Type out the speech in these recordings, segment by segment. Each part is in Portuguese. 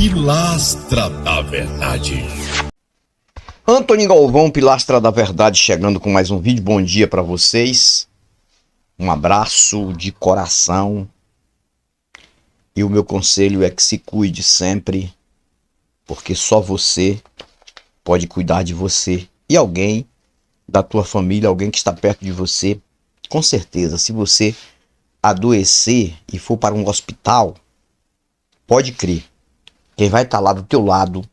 Pilastra da Verdade. Antônio Galvão, Pilastra da Verdade, chegando com mais um vídeo. Bom dia para vocês. Um abraço de coração. E o meu conselho é que se cuide sempre, porque só você pode cuidar de você. E alguém da tua família, alguém que está perto de você, com certeza, se você adoecer e for para um hospital, pode crer, quem vai estar lá do teu lado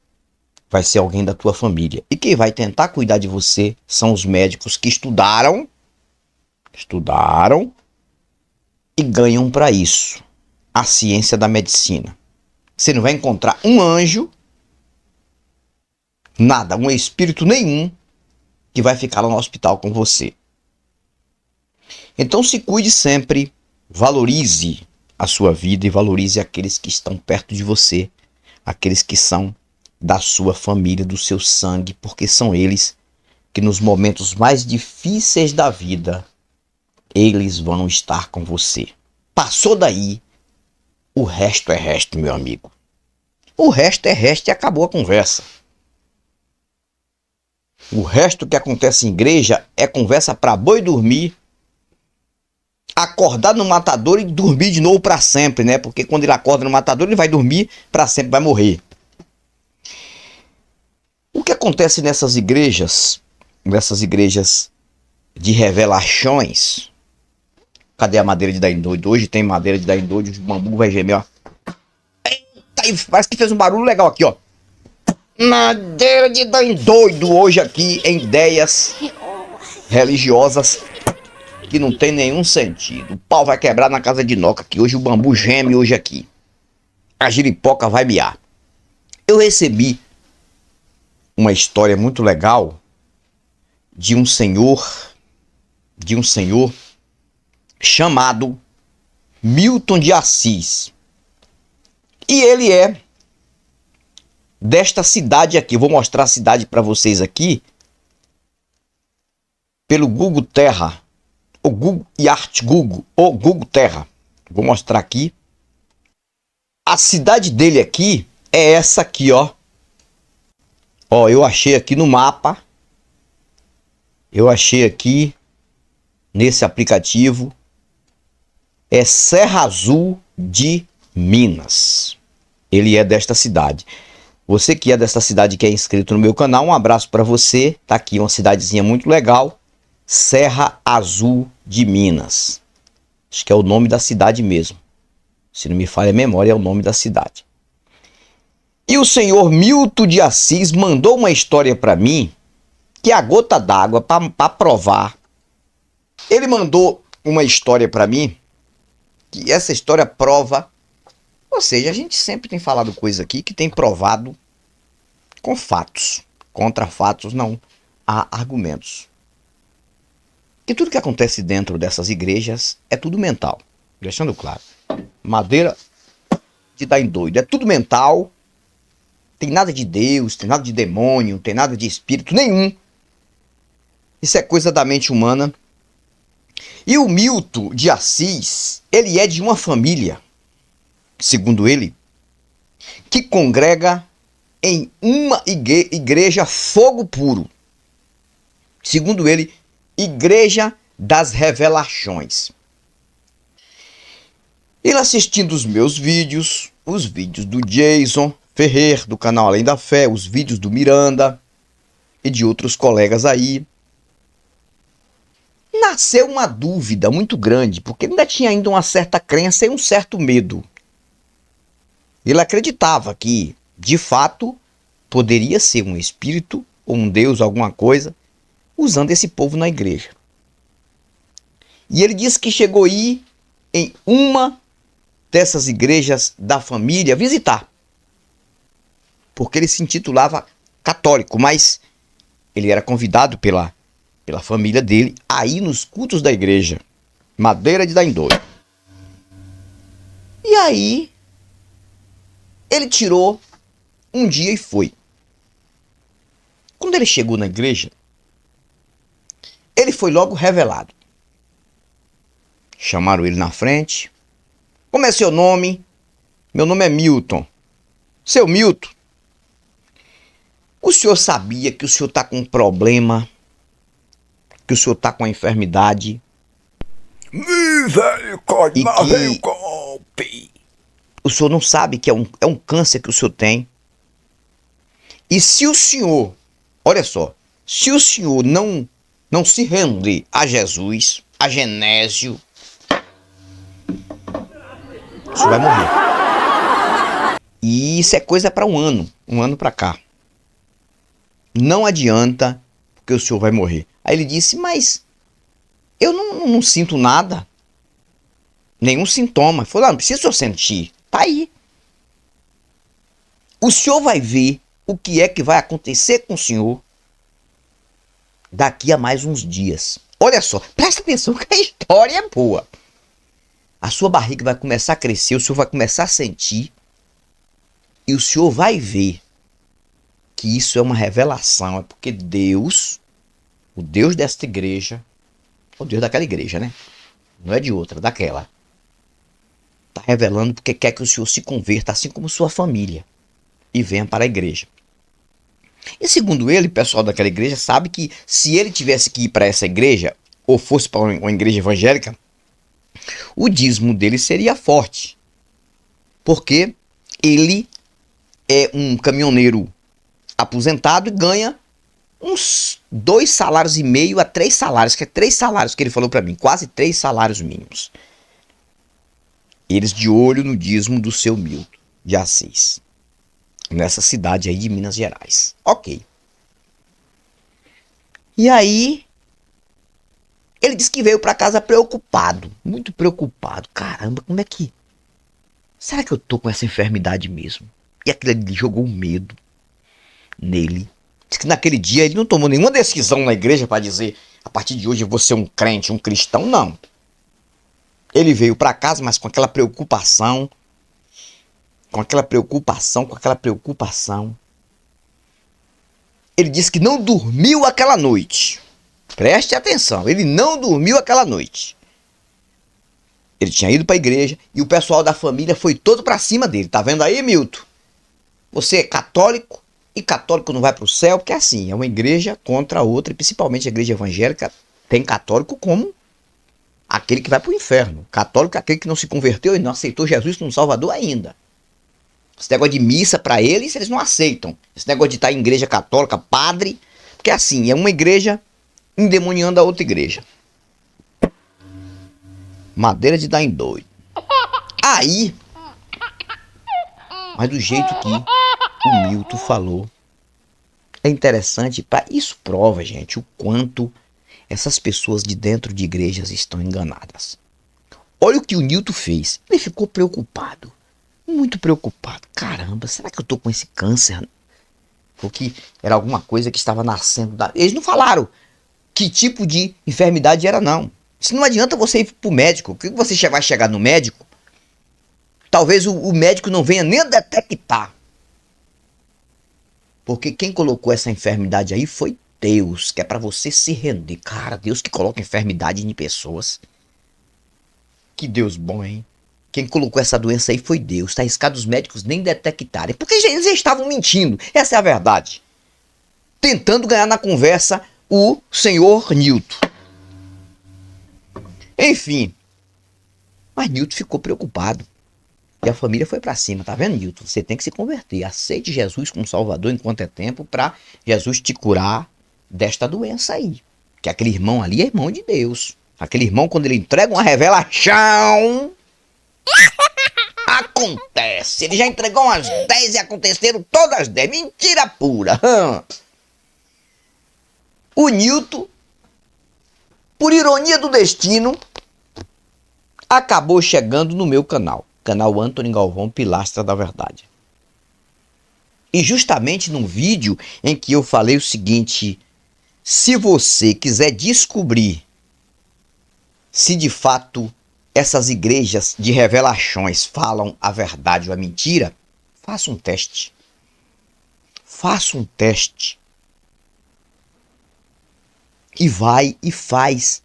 vai ser alguém da tua família. E quem vai tentar cuidar de você são os médicos que estudaram e ganham para isso. A ciência da medicina. Você não vai encontrar um anjo, nada, um espírito nenhum que vai ficar lá no hospital com você. Então se cuide sempre, valorize a sua vida e valorize aqueles que estão perto de você, aqueles que são da sua família, do seu sangue, porque são eles que nos momentos mais difíceis da vida, eles vão estar com você. Passou daí, o resto é resto, meu amigo. O resto é resto e acabou a conversa. O resto que acontece em igreja é conversa para boi dormir, acordar no matador e dormir de novo para sempre, né? Porque quando ele acorda no matador, ele vai dormir para sempre, vai morrer. O que acontece nessas igrejas de revelações? Cadê a madeira de dar em doido? Hoje tem madeira de dar em doido, o bambu vai gemer, ó. Eita, parece que fez um barulho legal aqui, ó. Madeira de dar em doido hoje aqui em ideias religiosas que não tem nenhum sentido. O pau vai quebrar na casa de Noca, que hoje o bambu geme hoje aqui. A giripoca vai miar. Eu recebi uma história muito legal de um senhor chamado Milton de Assis. E ele é desta cidade aqui. Vou mostrar a cidade para vocês aqui pelo Google Terra, o Google Earth Google, ou Google Terra. Vou mostrar aqui. A cidade dele aqui é essa aqui, ó. Ó, eu achei aqui no mapa. Eu achei aqui nesse aplicativo. É Serra Azul de Minas. Ele é desta cidade. Você que é desta cidade, que é inscrito no meu canal, um abraço para você. Tá aqui uma cidadezinha muito legal. Serra Azul de Minas. Acho que é o nome da cidade mesmo. Se não me falha a memória, é o nome da cidade. E o senhor Milton de Assis mandou uma história para mim, que é a gota d'água para provar. Ele mandou uma história para mim, que essa história prova, ou seja, a gente sempre tem falado coisa aqui que tem provado com fatos. Contra fatos não há argumentos. Que tudo que acontece dentro dessas igrejas é tudo mental. Deixando claro. Madeira de dar em doido. É tudo mental. Tem nada de Deus, tem nada de demônio, tem nada de espírito nenhum. Isso é coisa da mente humana. E o Milton de Assis, ele é de uma família, segundo ele, que congrega em uma igreja fogo puro. Segundo ele, Igreja das Revelações. Ele assistindo os meus vídeos, os vídeos do Jason Ferrer, do canal Além da Fé, os vídeos do Miranda e de outros colegas aí, nasceu uma dúvida muito grande, porque ele ainda tinha uma certa crença e um certo medo. Ele acreditava que, de fato, poderia ser um espírito ou um Deus, alguma coisa, usando esse povo na igreja. E ele disse que chegou a ir em uma dessas igrejas da família visitar, porque ele se intitulava católico, mas ele era convidado pela família dele a ir nos cultos da igreja. Madeira de dar em doido. E aí, ele tirou um dia e foi. Quando ele chegou na igreja, ele foi logo revelado. Chamaram ele na frente. Como é seu nome? Meu nome é Milton. Seu Milton, o senhor sabia que o senhor está com um problema, que o senhor está com uma enfermidade Misericórdia, e mas veio o que golpe. o senhor não sabe que é um câncer que o senhor tem? E se o senhor, olha só, se o senhor não se render a Jesus, a Genésio, o senhor vai morrer. E isso é coisa para um ano para cá. Não adianta, porque o senhor vai morrer. Aí ele disse, mas eu não sinto nada, nenhum sintoma. Ele falou, não precisa sentir, tá aí. O senhor vai ver o que é que vai acontecer com o senhor daqui a mais uns dias. Olha só, presta atenção que a história é boa. A sua barriga vai começar a crescer, o senhor vai começar a sentir e o senhor vai ver que isso é uma revelação, é porque Deus, o Deus desta igreja, o Deus daquela igreja, né? Não é de outra, daquela. Está revelando porque quer que o senhor se converta, assim como sua família, e venha para a igreja. E segundo ele, o pessoal daquela igreja sabe que se ele tivesse que ir para essa igreja, ou fosse para uma igreja evangélica, o dízimo dele seria forte. Porque ele é um caminhoneiro aposentado e ganha uns 2,5 salários a 3 salários, que é 3 salários que ele falou para mim, quase 3 salários mínimos. Eles de olho no dízimo do seu Milton de Assis, nessa cidade aí de Minas Gerais. Ok. E aí, ele disse que veio para casa preocupado, muito preocupado. Caramba, como é que... Será que eu tô com essa enfermidade mesmo? E aquilo ali jogou medo nele. Diz que naquele dia ele não tomou nenhuma decisão na igreja para dizer, a partir de hoje eu vou ser um crente, um cristão, não. Ele veio para casa, mas com aquela preocupação, Ele disse que não dormiu aquela noite. Preste atenção, ele não dormiu aquela noite. Ele tinha ido para a igreja e o pessoal da família foi todo para cima dele. Tá vendo aí, Milton? Você é católico e católico não vai para o céu, porque é assim, é uma igreja contra a outra, e principalmente a igreja evangélica tem católico como aquele que vai para o inferno. Católico é aquele que não se converteu e não aceitou Jesus como Salvador ainda. Esse negócio de missa para eles não aceitam. Esse negócio de estar em igreja católica, padre, porque é assim, é uma igreja endemoniando a outra igreja. Madeira de dar em doido. Aí, mas do jeito que o Milton falou, é interessante, isso prova, gente, o quanto essas pessoas de dentro de igrejas estão enganadas. Olha o que o Newton fez. Ele ficou preocupado. Muito preocupado. Caramba, será que eu tô com esse câncer? Porque era alguma coisa que estava nascendo. Eles não falaram que tipo de enfermidade era, não. Isso não adianta você ir pro médico. O que você vai chegar no médico? Talvez o médico não venha nem detectar. Porque quem colocou essa enfermidade aí foi Deus, que é para você se render. Cara, Deus que coloca enfermidade em pessoas. Que Deus bom, hein? Quem colocou essa doença aí foi Deus. Está arriscado os médicos nem detectarem. Porque eles estavam mentindo. Essa é a verdade. Tentando ganhar na conversa o senhor Newton. Enfim. Mas Newton ficou preocupado. E a família foi para cima. Tá vendo, Newton? Você tem que se converter. Aceite Jesus como Salvador enquanto é tempo para Jesus te curar desta doença aí. Que aquele irmão ali é irmão de Deus. Aquele irmão, quando ele entrega uma revelação... acontece. Ele já entregou umas 10 e aconteceram todas 10. Mentira pura. O Newton, por ironia do destino, acabou chegando no meu canal. Canal Antônio Galvão, Pilastra da Verdade. E justamente num vídeo em que eu falei o seguinte: se você quiser descobrir se de fato essas igrejas de revelações falam a verdade ou a mentira, faça um teste. Faça um teste. E vai e faz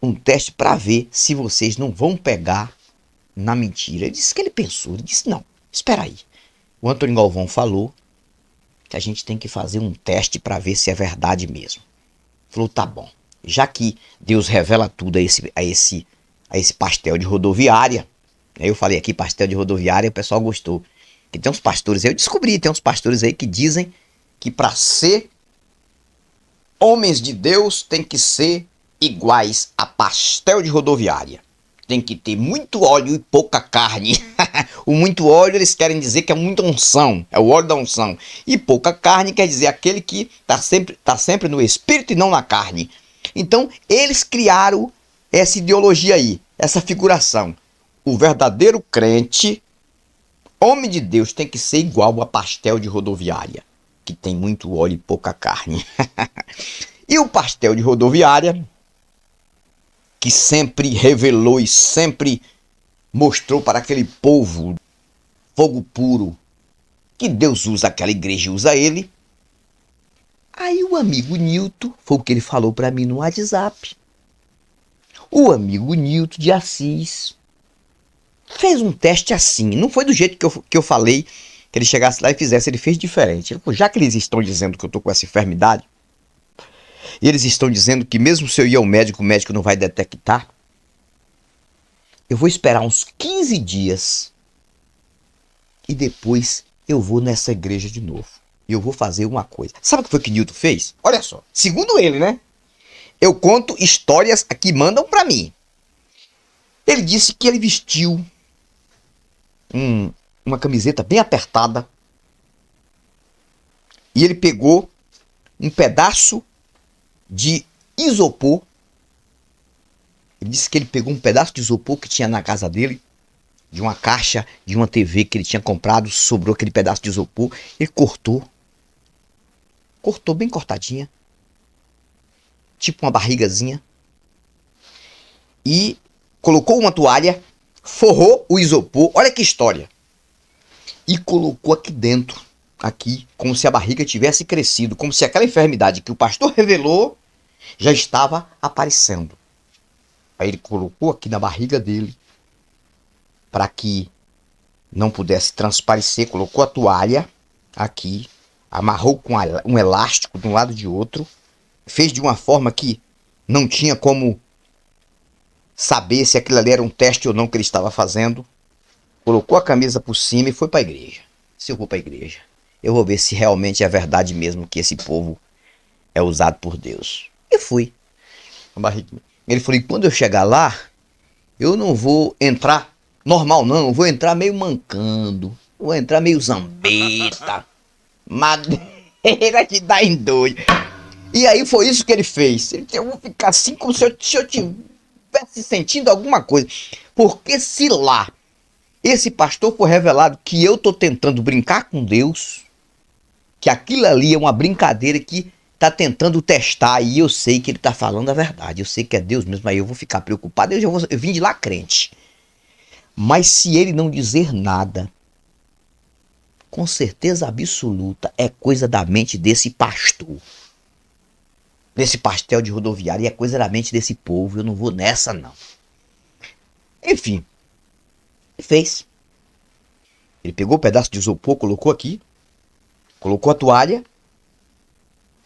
um teste para ver se vocês não vão pegar na mentira. Ele disse que ele pensou. Ele disse, não, espera aí. O Antônio Galvão falou que a gente tem que fazer um teste para ver se é verdade mesmo. Falou, tá bom. Já que Deus revela tudo a esse pastel de rodoviária, eu falei aqui pastel de rodoviária e o pessoal gostou. Que tem uns pastores, eu descobri, tem uns pastores aí que dizem que para ser homens de Deus tem que ser iguais a pastel de rodoviária. Tem que ter muito óleo e pouca carne. O muito óleo eles querem dizer que é muita unção, é o óleo da unção. E pouca carne quer dizer aquele que tá sempre no espírito e não na carne. Então eles criaram essa ideologia aí, essa figuração. O verdadeiro crente, homem de Deus, tem que ser igual a pastel de rodoviária, que tem muito óleo e pouca carne. E o pastel de rodoviária, que sempre revelou e sempre mostrou para aquele povo fogo puro, que Deus usa aquela igreja e usa ele. Aí o amigo Nilton, foi o que ele falou para mim no WhatsApp. O amigo Nilton de Assis fez um teste assim, não foi do jeito que eu falei, que ele chegasse lá e fizesse, ele fez diferente. Ele falou, já que eles estão dizendo que eu tô com essa enfermidade, e eles estão dizendo que mesmo se eu ir ao médico, o médico não vai detectar, eu vou esperar uns 15 dias e depois eu vou nessa igreja de novo. E eu vou fazer uma coisa. Sabe o que foi que Nilton fez? Olha só, segundo ele, né? Eu conto histórias que mandam pra mim. Ele disse que ele vestiu uma camiseta bem apertada e ele pegou um pedaço de isopor. Ele disse que ele pegou um pedaço de isopor que tinha na casa dele, de uma caixa, de uma TV que ele tinha comprado, sobrou aquele pedaço de isopor, ele cortou bem cortadinha, tipo uma barrigazinha, e colocou uma toalha, forrou o isopor, olha que história, e colocou aqui dentro, aqui, como se a barriga tivesse crescido, como se aquela enfermidade que o pastor revelou já estava aparecendo. Aí ele colocou aqui na barriga dele, para que não pudesse transparecer, colocou a toalha aqui, amarrou com um elástico de um lado e de outro, fez de uma forma que não tinha como saber se aquilo ali era um teste ou não que ele estava fazendo, colocou a camisa por cima e foi para a igreja. Se eu vou para a igreja, eu vou ver se realmente é verdade mesmo que esse povo é usado por Deus. E fui. Ele falou, e quando eu chegar lá, eu não vou entrar normal não, eu vou entrar meio mancando, vou entrar meio zambeta, madeira de dar em doido. E aí foi isso que ele fez. Ele disse, eu vou ficar assim como se eu estivesse sentindo alguma coisa. Porque se lá esse pastor for revelado que eu tô tentando brincar com Deus, que aquilo ali é uma brincadeira que tá tentando testar, e eu sei que ele tá falando a verdade, eu sei que é Deus mesmo, aí eu vou ficar preocupado, eu vim de lá crente. Mas se ele não dizer nada, com certeza absoluta, é coisa da mente desse pastor, desse pastel de rodoviária, é coisa da mente desse povo, eu não vou nessa não. Enfim, ele fez. Ele pegou o pedaço de isopor, colocou aqui, colocou a toalha,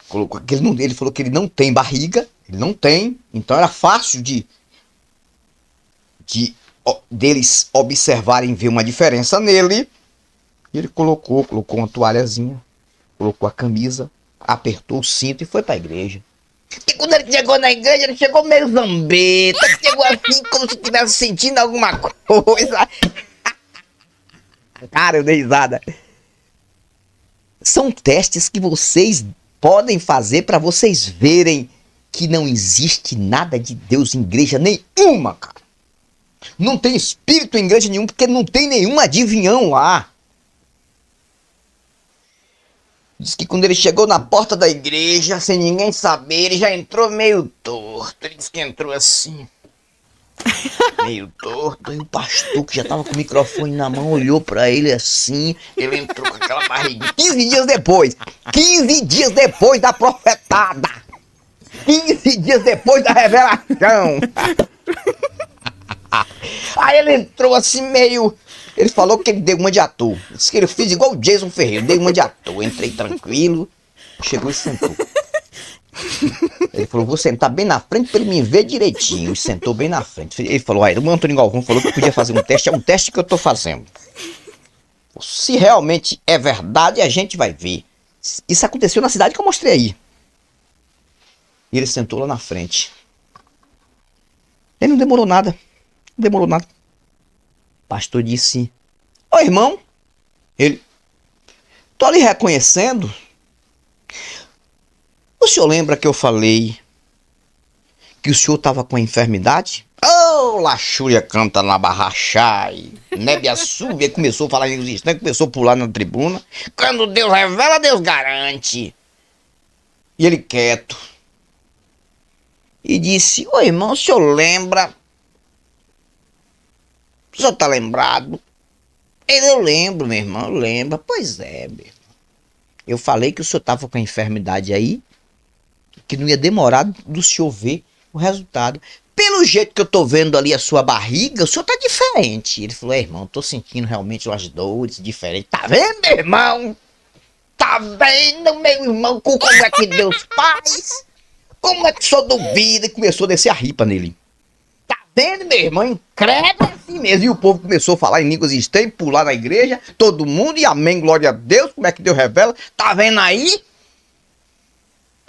colocou, ele falou que ele não tem barriga, ele não tem, então era fácil deles observarem, ver uma diferença nele. E ele colocou uma toalhazinha, colocou a camisa, apertou o cinto e foi para a igreja. E quando ele chegou na igreja, ele chegou meio zambeta, chegou assim como se estivesse sentindo alguma coisa. Cara, eu dei risada. São testes que vocês podem fazer para vocês verem que não existe nada de Deus em igreja nenhuma, cara. Não tem espírito em igreja nenhuma, porque não tem nenhum adivinhão lá. Diz que quando ele chegou na porta da igreja, sem ninguém saber, ele já entrou meio torto. Ele disse que entrou assim, meio torto. E o pastor, que já tava com o microfone na mão, olhou pra ele assim. Ele entrou com aquela barriguinha. 15 dias depois da profetada. 15 dias depois da revelação. Aí ele entrou assim meio Ele falou que ele deu uma de ator. Disse que ele fez igual o Jason Ferreira, dei uma de ator. Entrei tranquilo, chegou e sentou. Ele falou, vou sentar bem na frente pra ele me ver direitinho. E sentou bem na frente. Ele falou, o Antônio Galvão falou que podia fazer um teste. É um teste que eu tô fazendo. Se realmente é verdade, a gente vai ver. Isso aconteceu na cidade que eu mostrei aí. E ele sentou lá na frente. Ele não demorou nada. Não demorou nada. O pastor disse, ô irmão. Ele, tô ali reconhecendo. O senhor lembra que eu falei que o senhor estava com a enfermidade? Oh, Lachúria canta na barrachai. Nebe Assúbia começou a falar em inglês, começou a pular na tribuna. Quando Deus revela, Deus garante. E ele quieto. E disse, ô irmão, o senhor lembra? O senhor tá lembrado? Eu lembro, meu irmão, eu lembro. Pois é, meu irmão. Eu falei que o senhor tava com a enfermidade aí, que não ia demorar do senhor ver o resultado. Pelo jeito que eu tô vendo ali a sua barriga, o senhor tá diferente. Ele falou, irmão, tô sentindo realmente umas dores diferentes. Tá vendo, meu irmão? Tá vendo, meu irmão, como é que Deus faz? Como é que o senhor duvida? E começou a descer a ripa nele. Tá vendo, meu irmão? Incrédulo assim mesmo. E o povo começou a falar em línguas estranhas, pular na igreja, todo mundo, e amém, glória a Deus. Como é que Deus revela? Tá vendo aí?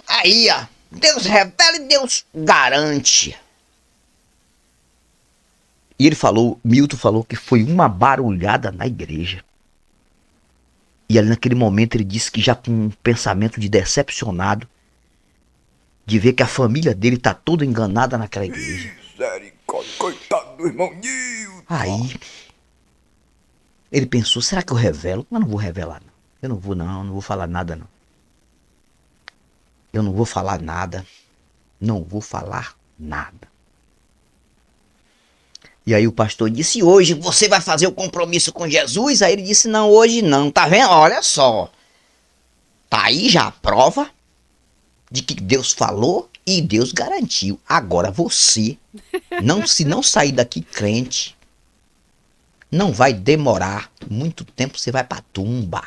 Aí, ó. Deus revela e Deus garante. E ele falou, Milton falou que foi uma barulhada na igreja. E ali naquele momento ele disse que já com um pensamento de decepcionado, de ver que a família dele tá toda enganada naquela igreja. Misericórdia, coitado do irmão Nilton. Aí, ele pensou, será que eu revelo? Mas não vou revelar, não. Eu não vou falar nada, não. Eu não vou falar nada. Não vou falar nada. E aí o pastor disse, hoje você vai fazer o compromisso com Jesus? Aí ele disse, não, hoje não. Tá vendo? Olha só. Tá aí já a prova de que Deus falou e Deus garantiu. Agora você, se não sair daqui crente, não vai demorar muito tempo, você vai pra tumba.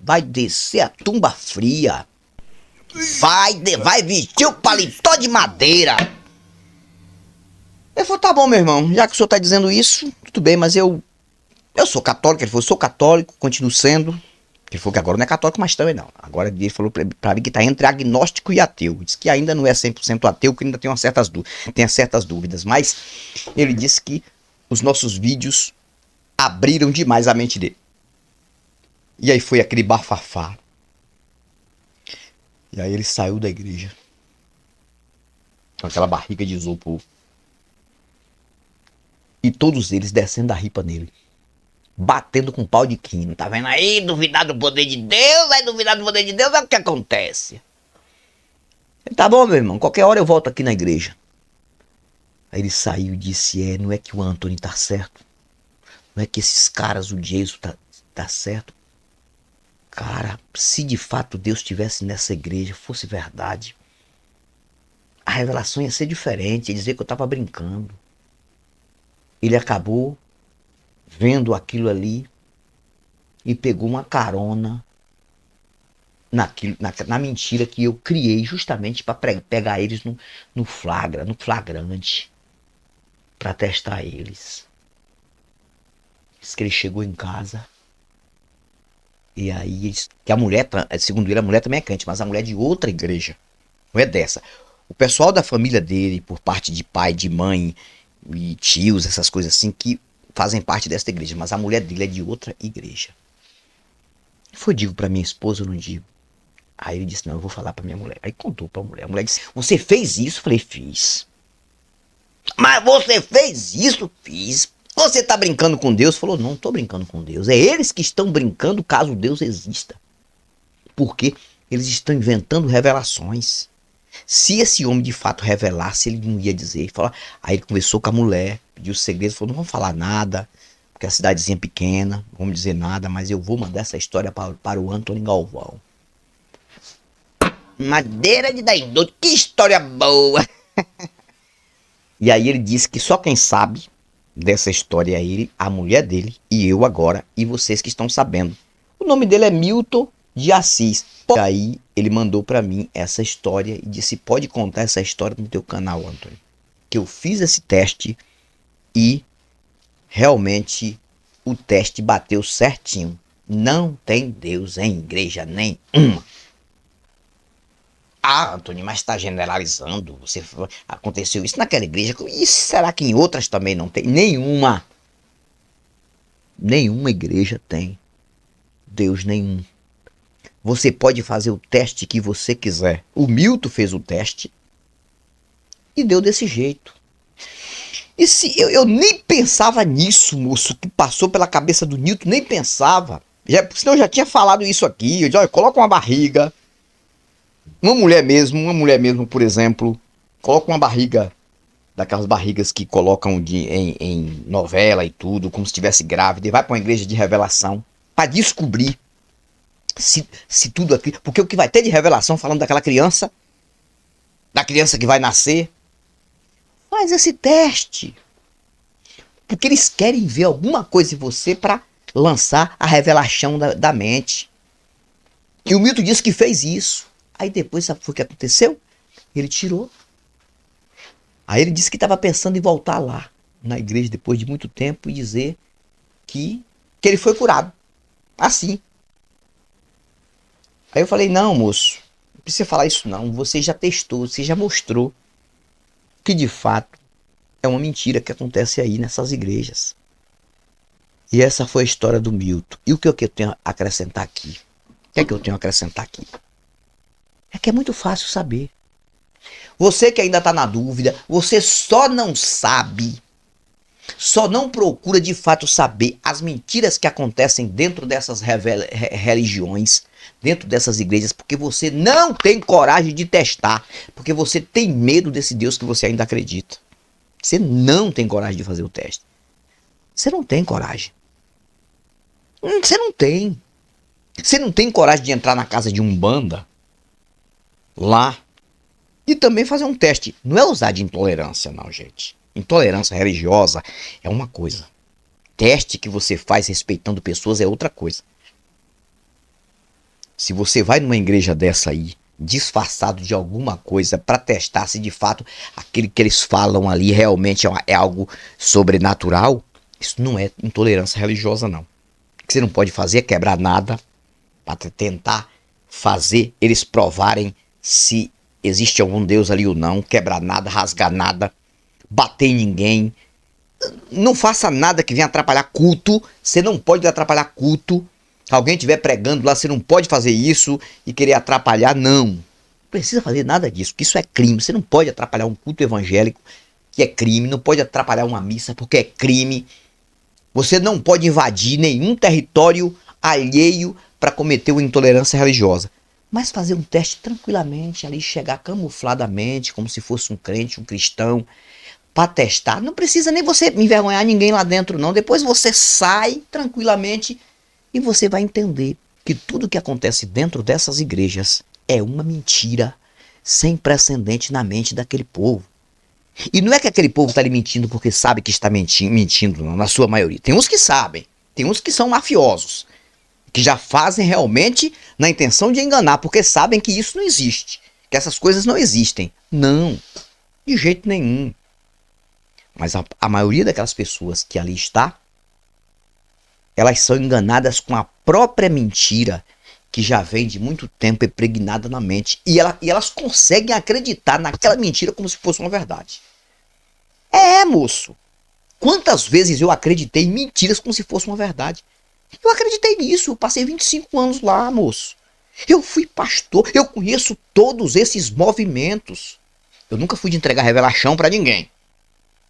Vai descer a tumba fria. Vai vestir o paletó de madeira. Ele falou, tá bom, meu irmão, já que o senhor tá dizendo isso, tudo bem, mas eu sou católico. Ele falou, sou católico, continuo sendo. Ele falou que agora não é católico, mas também não. Agora ele falou pra mim que tá entre agnóstico e ateu. Diz que ainda não é 100% ateu, que ainda tem certas dúvidas. Mas ele disse que os nossos vídeos abriram demais a mente dele. E aí foi aquele bafafá. E aí ele saiu da igreja com aquela barriga de isopor. E todos eles descendo a ripa nele. Batendo com pau de quino. Tá vendo aí? Duvidar do poder de Deus. Vai duvidar do poder de Deus. É o que acontece. Ele, tá bom, meu irmão. Qualquer hora eu volto aqui na igreja. Aí ele saiu e disse, não é que o Antônio tá certo. Não é que esses caras, o Jason tá certo. Cara, se de fato Deus estivesse nessa igreja, fosse verdade, a revelação ia ser diferente, ia dizer que eu tava brincando. Ele acabou vendo aquilo ali e pegou uma carona na mentira que eu criei justamente para pegar eles no flagrante, para testar eles. Diz que ele chegou em casa e aí, que a mulher, segundo ele, a mulher também é crente, mas a mulher é de outra igreja, não é dessa. O pessoal da família dele, por parte de pai, de mãe e tios, essas coisas assim, que fazem parte desta igreja, mas a mulher dele é de outra igreja. Foi, digo pra minha esposa, eu não digo. Aí ele disse, não, eu vou falar pra minha mulher. Aí contou pra mulher. A mulher disse, você fez isso? Eu falei, fiz. Mas você fez isso? Fiz. Você tá brincando com Deus? Falou, não tô brincando com Deus. É eles que estão brincando caso Deus exista. Porque eles estão inventando revelações. Se esse homem de fato revelasse, ele não ia dizer. Aí ele conversou com a mulher, pediu segredo, falou, não vamos falar nada, porque a cidadezinha é pequena, não vamos dizer nada, mas eu vou mandar essa história para o Antônio Galvão. Madeira de Daindu, que história boa! E aí ele disse que só quem sabe dessa história é ele, a mulher dele e eu agora e vocês que estão sabendo. O nome dele é Milton de Assis. E aí ele mandou pra mim essa história e disse: pode contar essa história no teu canal, Antônio, que eu fiz esse teste e realmente o teste bateu certinho. Não tem Deus em igreja nenhuma. Ah, Antônio, mas está generalizando. Aconteceu isso naquela igreja. E será que em outras também não tem? Nenhuma. Nenhuma igreja tem Deus nenhum. Você pode fazer o teste que você quiser. O Milton fez o teste e deu desse jeito. E se eu nem pensava nisso, moço, que passou pela cabeça do Newton, nem pensava. Senão eu já tinha falado isso aqui. Eu disse: olha, coloca uma barriga. Uma mulher mesmo, por exemplo, coloca uma barriga, daquelas barrigas que colocam em novela e tudo, como se estivesse grávida, e vai para uma igreja de revelação, para descobrir se tudo aqui. Porque o que vai ter de revelação falando daquela criança, da criança que vai nascer, faz esse teste. Porque eles querem ver alguma coisa em você para lançar a revelação da mente. E o Milton disse que fez isso. Aí depois, sabe o que aconteceu? Ele tirou. Aí ele disse que estava pensando em voltar lá, na igreja, depois de muito tempo, e dizer que ele foi curado. Assim. Aí eu falei: não, moço, não precisa falar isso não. Você já testou, você já mostrou que de fato é uma mentira que acontece aí nessas igrejas. E essa foi a história do Milton. E o que eu tenho a acrescentar aqui? O que é que eu tenho a acrescentar aqui? É que é muito fácil saber. Você que ainda está na dúvida, você só não sabe, só não procura de fato saber as mentiras que acontecem dentro dessas religiões, dentro dessas igrejas, porque você não tem coragem de testar, porque você tem medo desse Deus que você ainda acredita. Você não tem coragem de fazer o teste. Você não tem coragem. Você não tem. Você não tem coragem de entrar na casa de Umbanda lá e também fazer um teste. Não é usar de intolerância, não, gente. Intolerância religiosa é uma coisa. Teste que você faz respeitando pessoas é outra coisa. Se você vai numa igreja dessa aí, disfarçado de alguma coisa para testar se de fato aquele que eles falam ali realmente é algo sobrenatural, isso não é intolerância religiosa, não. O que você não pode fazer é quebrar nada para tentar fazer eles provarem se existe algum Deus ali ou não, quebrar nada, rasgar nada, bater em ninguém. Não faça nada que venha atrapalhar culto. Você não pode atrapalhar culto. Alguém estiver pregando lá, você não pode fazer isso e querer atrapalhar, não. Não precisa fazer nada disso, porque isso é crime. Você não pode atrapalhar um culto evangélico, que é crime. Não pode atrapalhar uma missa, porque é crime. Você não pode invadir nenhum território alheio para cometer uma intolerância religiosa. Mas fazer um teste tranquilamente, ali chegar camufladamente, como se fosse um crente, um cristão, para testar. Não precisa nem você envergonhar ninguém lá dentro, não. Depois você sai tranquilamente e você vai entender que tudo que acontece dentro dessas igrejas é uma mentira sem precedente na mente daquele povo. E não é que aquele povo está ali mentindo porque sabe que está mentindo, não, na sua maioria. Tem uns que sabem, tem uns que são mafiosos, que já fazem realmente na intenção de enganar, porque sabem que isso não existe, que essas coisas não existem. Não, de jeito nenhum. Mas a maioria daquelas pessoas que ali está, elas são enganadas com a própria mentira que já vem de muito tempo impregnada na mente. E elas conseguem acreditar naquela mentira como se fosse uma verdade. Moço. Quantas vezes eu acreditei em mentiras como se fosse uma verdade? Eu acreditei nisso, eu passei 25 anos lá, moço. Eu fui pastor, eu conheço todos esses movimentos. Eu nunca fui de entregar revelação para ninguém.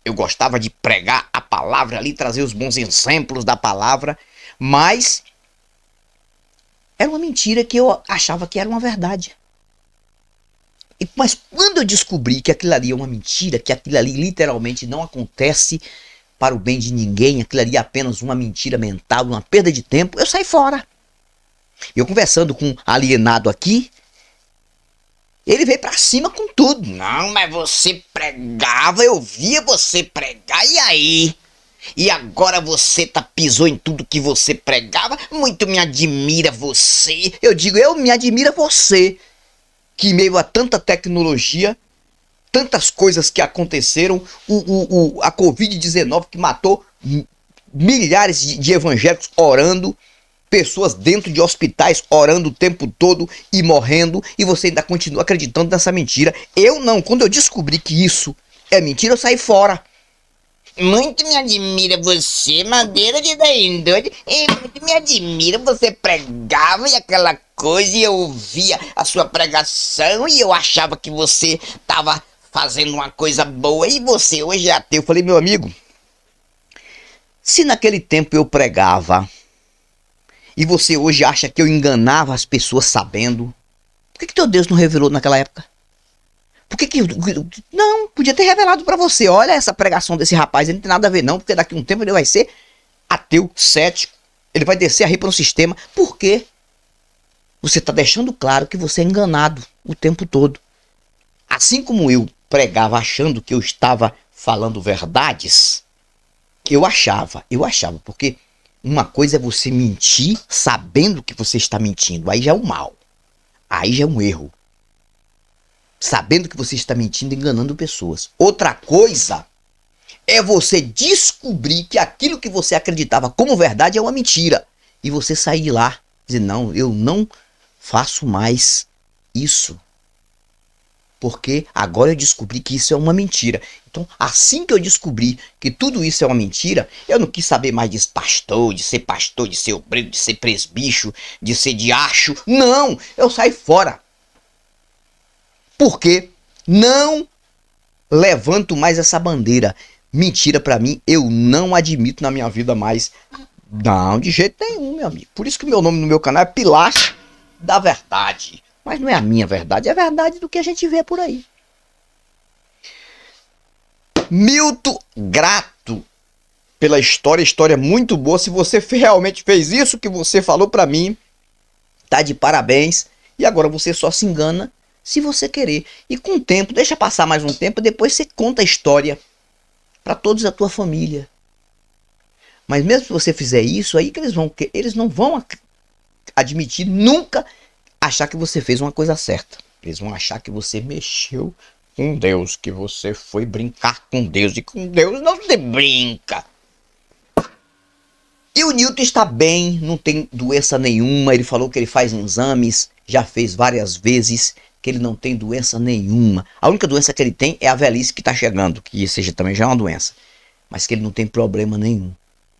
Eu gostava de pregar a palavra ali, trazer os bons exemplos da palavra, mas era uma mentira que eu achava que era uma verdade. Mas quando eu descobri que aquilo ali é uma mentira, que aquilo ali literalmente não acontece para o bem de ninguém, aquilo ali é apenas uma mentira mental, uma perda de tempo, eu saí fora. Eu conversando com um alienado aqui, ele veio pra cima com tudo. Não, mas você pregava, eu via você pregar, e aí? E agora você pisou em tudo que você pregava. Muito me admira você. Eu digo, eu me admira você. Que em meio a tanta tecnologia, tantas coisas que aconteceram, a Covid-19 que matou milhares de evangélicos orando, pessoas dentro de hospitais orando o tempo todo e morrendo, e você ainda continua acreditando nessa mentira. Eu não, quando eu descobri que isso é mentira, eu saí fora. Muito me admira você, madeira de doido. Muito me admira, você pregava e aquela coisa, e eu ouvia a sua pregação e eu achava que você estava fazendo uma coisa boa e você hoje é ateu. Eu falei, meu amigo, se naquele tempo eu pregava e você hoje acha que eu enganava as pessoas sabendo, por que teu Deus não revelou naquela época? Por que não, podia ter revelado pra você. Olha essa pregação desse rapaz, ele não tem nada a ver não, porque daqui a um tempo ele vai ser ateu, cético, ele vai descer a ripa no sistema. Por quê? Você tá deixando claro que você é enganado o tempo todo. Assim como eu pregava achando que eu estava falando verdades, eu achava, porque uma coisa é você mentir sabendo que você está mentindo, aí já é um mal, aí já é um erro. Sabendo que você está mentindo, enganando pessoas. Outra coisa é você descobrir que aquilo que você acreditava como verdade é uma mentira. E você sair de lá e dizer, não, eu não faço mais isso. Porque agora eu descobri que isso é uma mentira. Então, assim que eu descobri que tudo isso é uma mentira, eu não quis saber mais de pastor, de ser obreiro, de ser presbítero, de ser diacho. Não, eu saí fora. Porque não levanto mais essa bandeira. Mentira pra mim, eu não admito na minha vida mais. Não, de jeito nenhum, meu amigo. Por isso que o meu nome no meu canal é Pilastra da Verdade. Mas não é a minha verdade, é a verdade do que a gente vê por aí. Milton, grato pela história muito boa. Se você realmente fez isso que você falou pra mim, tá de parabéns. E agora você só se engana se você querer. E com o tempo, deixa passar mais um tempo, depois você conta a história para todos da tua família. Mas mesmo se você fizer isso, aí que eles não vão admitir nunca achar que você fez uma coisa certa. Eles vão achar que você mexeu com Deus, que você foi brincar com Deus, e com Deus não se brinca. E o Newton está bem, não tem doença nenhuma. Ele falou que ele faz exames, já fez várias vezes, que ele não tem doença nenhuma. A única doença que ele tem é a velhice que está chegando, que seja também já é uma doença. Mas que ele não tem problema nenhum.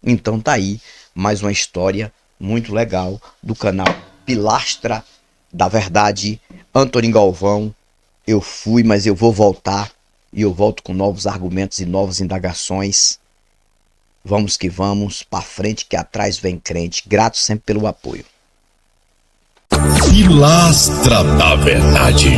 Então tá aí mais uma história muito legal do canal Pilastra da Verdade. Antônio Galvão, eu fui, mas eu vou voltar. E eu volto com novos argumentos e novas indagações. Vamos que vamos, pra frente que atrás vem crente. Grato sempre pelo apoio. Pilastra da Verdade.